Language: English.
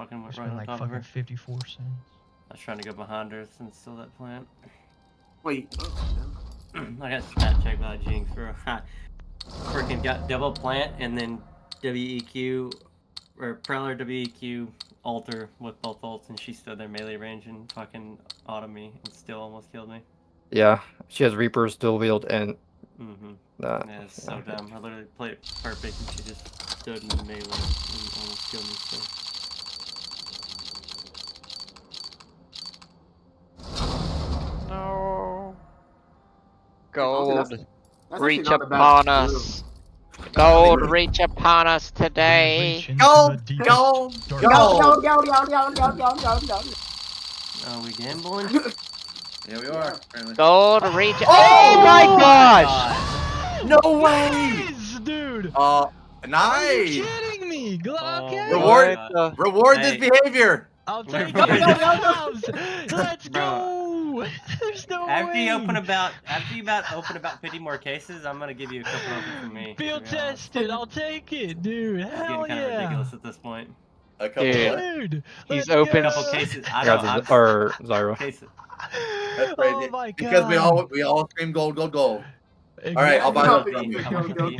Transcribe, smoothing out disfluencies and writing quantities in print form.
fucking went Just right been on like top of fucking her. 54 cents. I was trying to go behind her and steal that plant. Wait. I got stat checked by Jinx, bro. Freaking got double plant and then WEQ or Prowler WEQ alter with both ults, and she stood there melee range and fucking auto me and still almost killed me. Yeah, she has Reaper's dual wield and Yeah, it's so dumb. I literally played it perfect and she just stood in the melee and almost killed me. So. No. Gold. Gold, That's reach actually not a bad upon move. us. Gold, reach upon us today. Gold, Go! Go, go, go, go, go, go, go, go, go. Are we gambling? Yeah, we are. Apparently. Gold, reach. Oh my gosh! No way! Nice, dude! Nice. Are you kidding me? Okay. Reward this behavior. I'll take Go, it. go, Let's go. There's no After way. you open about 50 more cases, I'm gonna give you a couple of them for me. Field tested. I'll take it, dude. It's Hell getting kind of yeah. ridiculous at this point. A couple Dude, He's let's open. go. A couple cases. I Yeah, don't. or Zyro. Cases. That's crazy. Oh my god. Because we all scream gold, gold, gold. Exactly. All right, I'll buy Go, those. go, go, go.